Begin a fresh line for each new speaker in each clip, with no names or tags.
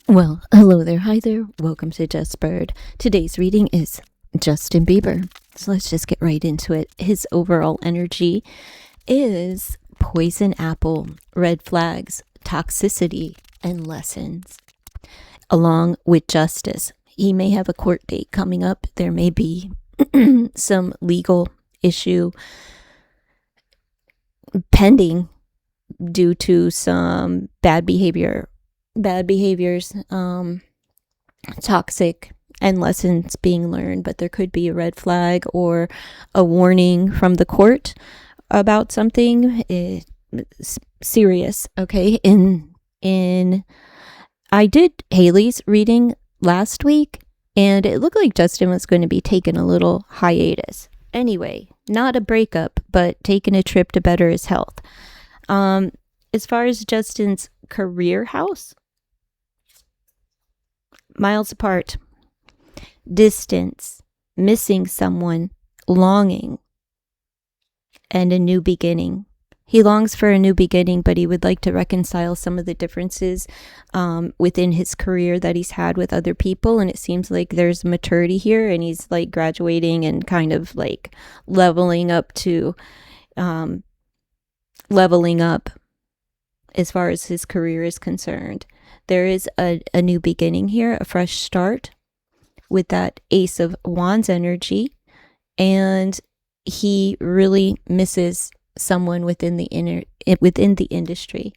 Well, hello there, hi there, welcome to Just Bird. Today's reading is Justin Bieber. So let's just get right into it. His overall energy is poison apple, red flags, toxicity, and lessons, along with justice. He may have a court date coming up. There may be some legal issue pending due to some bad behaviors, toxic, and lessons being learned. But there could be a red flag or a warning from the court about something serious. Okay. I did Haley's reading last week, and it looked like Justin was going to be taking a little hiatus. Anyway, not a breakup, but taking a trip to better his health. As far as Justin's career house, miles apart, distance, missing someone, longing, and a new beginning. He longs for a new beginning, but he would like to reconcile some of the differences within his career that he's had with other people. And it seems like there's maturity here, and he's like graduating and kind of like leveling up as far as his career is concerned. There is a new beginning here, a fresh start with that Ace of Wands energy, and he really misses someone within the industry.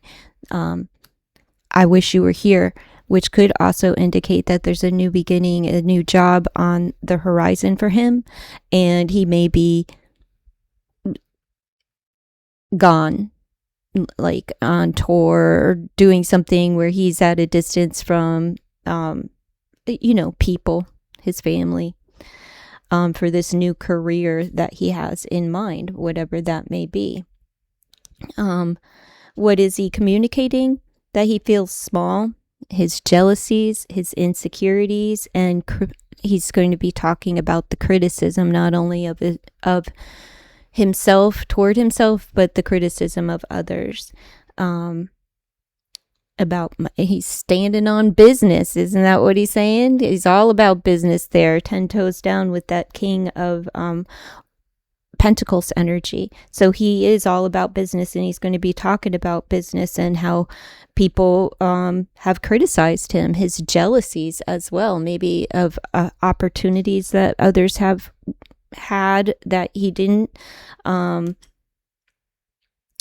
I wish you were here, which could also indicate that there's a new beginning, a new job on the horizon for him, and he may be gone, like on tour or doing something where he's at a distance from people, his family, for this new career that he has in mind, whatever that may be. What is he communicating? That he feels small, his jealousies, his insecurities, and he's going to be talking about the criticism, not only of himself, toward himself, but the criticism of others. He's standing on business. Isn't that what he's saying? He's all about business there, 10 toes down with that King of Pentacles energy. So he is all about business, and he's going to be talking about business and how people have criticized him, his jealousies as well, maybe of opportunities that others have had that he didn't,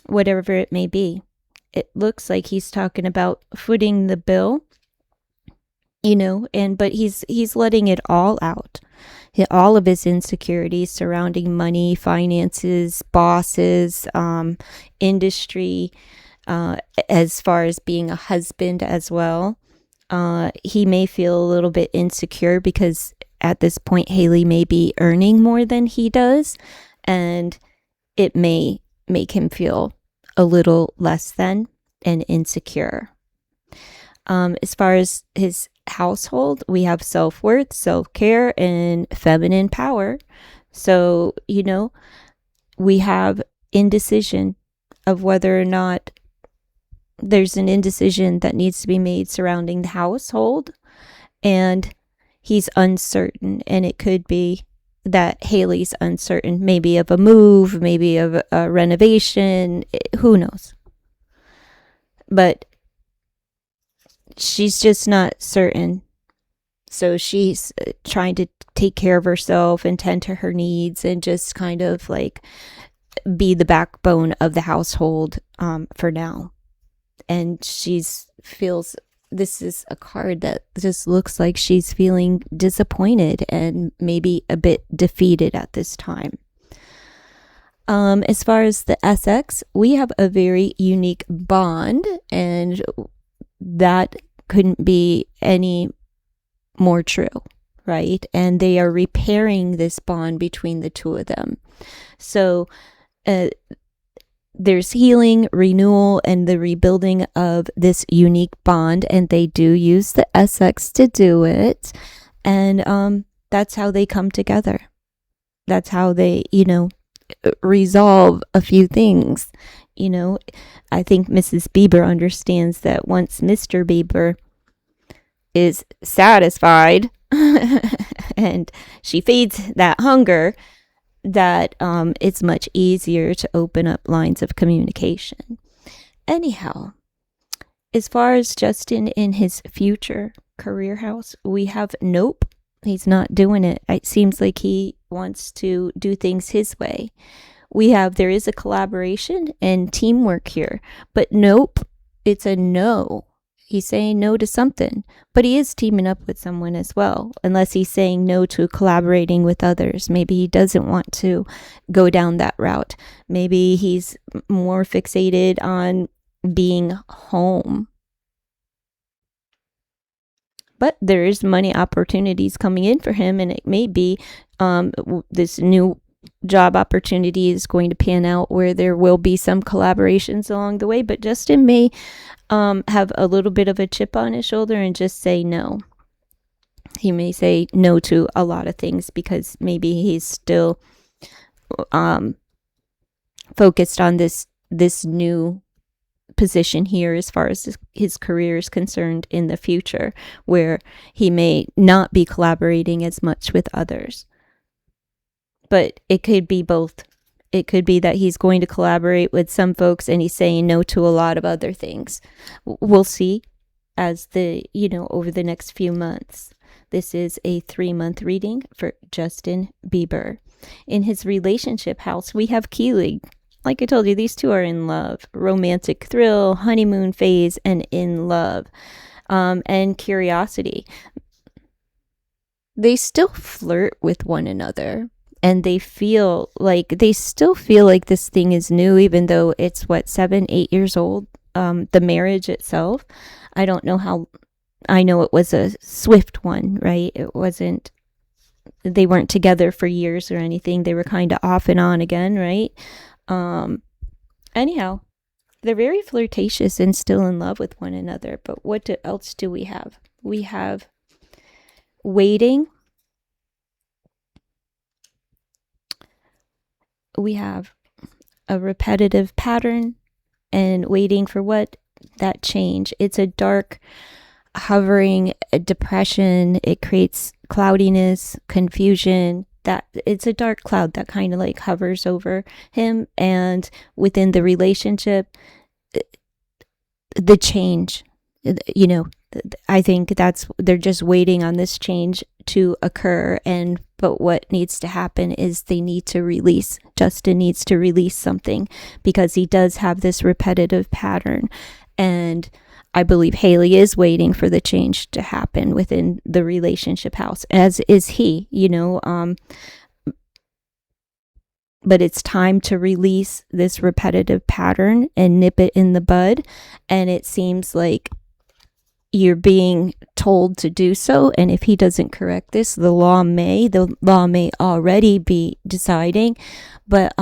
whatever it may be. It looks like he's talking about footing the bill, but he's letting it all out. All of his insecurities surrounding money, finances, bosses, industry, as far as being a husband as well. He may feel a little bit insecure because at this point, Haley may be earning more than he does, and it may make him feel a little less than and insecure. As far as his household, we have self-worth, self-care, and feminine power. So, we have indecision of whether or not there's an indecision that needs to be made surrounding the household, and he's uncertain, and it could be that Haley's uncertain, maybe of a move, maybe of a renovation, who knows. But she's just not certain. So she's trying to take care of herself and tend to her needs and just kind of like be the backbone of the household for now. And feels this is a card that just looks like she's feeling disappointed and maybe a bit defeated at this time. As far as the SX, we have a very unique bond, and that couldn't be any more true, right? And they are repairing this bond between the two of them. So there's healing, renewal, and the rebuilding of this unique bond, and they do use the SX to do it. And that's how they come together. That's how they, resolve a few things. I think Mrs. Bieber understands that once Mr. Bieber is satisfied and she feeds that hunger, that it's much easier to open up lines of communication. Anyhow, as far as Justin in his future career house, we have nope. He's not doing it. It seems like he wants to do things his way. We have there is a collaboration and teamwork here, but nope, it's a no. He's saying no to something, but he is teaming up with someone as well, unless he's saying no to collaborating with others. Maybe he doesn't want to go down that route. Maybe he's more fixated on being home. But there is money opportunities coming in for him, and it may be this new job opportunity is going to pan out where there will be some collaborations along the way. But Justin may have a little bit of a chip on his shoulder and just say no. He may say no to a lot of things because maybe he's still focused on this new position here as far as his career is concerned in the future, where he may not be collaborating as much with others. But it could be both. It could be that he's going to collaborate with some folks and he's saying no to a lot of other things. We'll see as over the next few months. This is a 3-month reading for Justin Bieber. In his relationship house, we have Keely. Like I told you, these two are in love. Romantic thrill, honeymoon phase, and in love. And curiosity. They still flirt with one another. And they still feel like this thing is new, even though it's 7-8 years old. The marriage itself, I don't know how. I know it was a swift one, right? It wasn't. They weren't together for years or anything. They were kind of off and on again, right? Anyhow, they're very flirtatious and still in love with one another. But what else do we have? We have waiting. We have a repetitive pattern and waiting for what? That change. It's a dark, hovering depression. It creates cloudiness, confusion. That it's a dark cloud that kind of like hovers over him, and within the relationship, the change, I think they're just waiting on this change to occur. But what needs to happen is Justin needs to release something, because he does have this repetitive pattern. And I believe Haley is waiting for the change to happen within the relationship house, as is he, but it's time to release this repetitive pattern and nip it in the bud. And it seems like you're being told to do so. And if he doesn't correct this, the law may already be deciding, but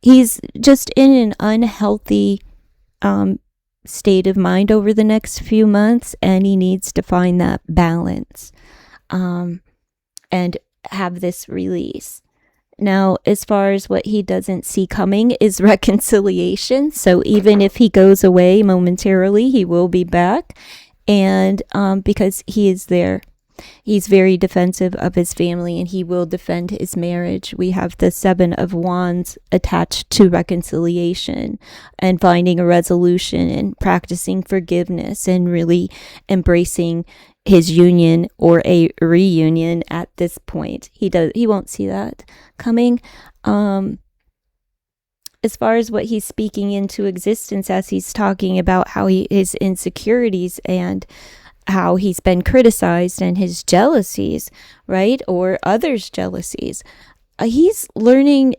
he's just in an unhealthy state of mind over the next few months, and he needs to find that balance and have this release. Now, as far as what he doesn't see coming is reconciliation. So even if he goes away momentarily, he will be back. And because he is there, he's very defensive of his family, and he will defend his marriage. We have the 7 of Wands attached to reconciliation and finding a resolution and practicing forgiveness and really embracing his union or a reunion at this point. He won't see that coming. As far as what he's speaking into existence, as he's talking about how his insecurities and how he's been criticized and his jealousies, right? Or others' jealousies. He's learning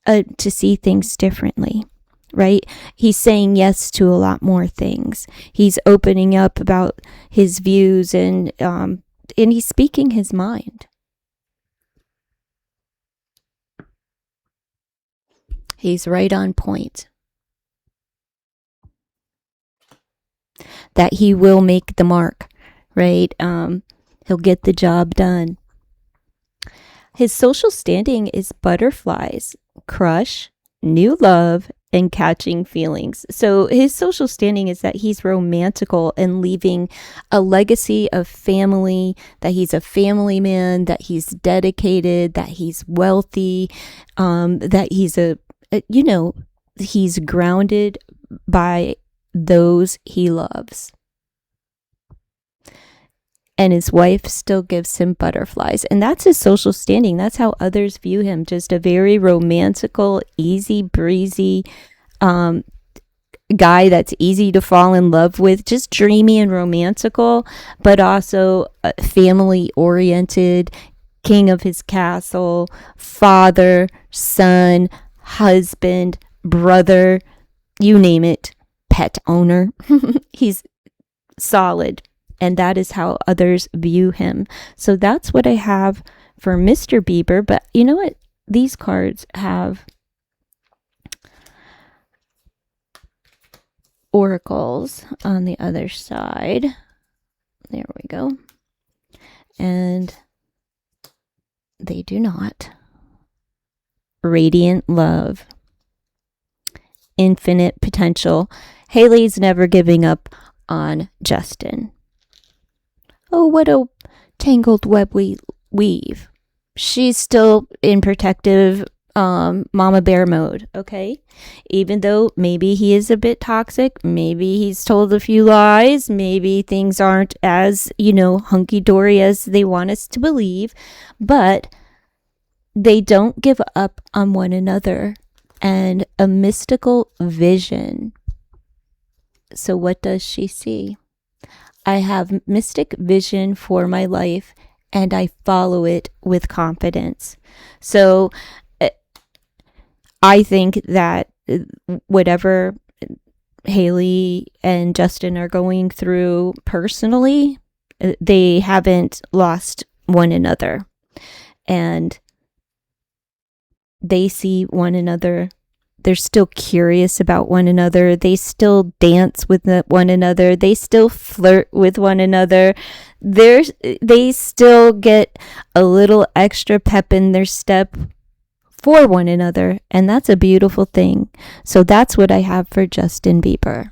to see things differently, right? He's saying yes to a lot more things. He's opening up about his views, and he's speaking his mind. He's right on point. That he will make the mark, right? He'll get the job done. His social standing is butterflies, crush, new love, and catching feelings. So his social standing is that he's romantical and leaving a legacy of family, that he's a family man, that he's dedicated, that he's wealthy, that he's he's grounded by those he loves. And his wife still gives him butterflies. And that's his social standing. That's how others view him. Just a very romantical, easy breezy guy that's easy to fall in love with, just dreamy and romantical, but also family oriented, king of his castle, father, son, husband, brother, you name it, pet owner. He's solid. And that is how others view him. So that's what I have for Mr. Bieber. But you know what? These cards have oracles on the other side. There we go. And they do not. Radiant love. Infinite potential. Haley's never giving up on Justin. Oh, what a tangled web we weave. She's still in protective mama bear mode, okay? Even though maybe he is a bit toxic, maybe he's told a few lies, maybe things aren't as, hunky-dory as they want us to believe, but they don't give up on one another. And a mystical vision. So what does she see? I have mystic vision for my life and I follow it with confidence. So I think that whatever Haley and Justin are going through personally, they haven't lost one another. And they see one another. They're still curious about one another. They still dance with one another. They still flirt with one another. They still get a little extra pep in their step for one another. And that's a beautiful thing. So that's what I have for Justin Bieber.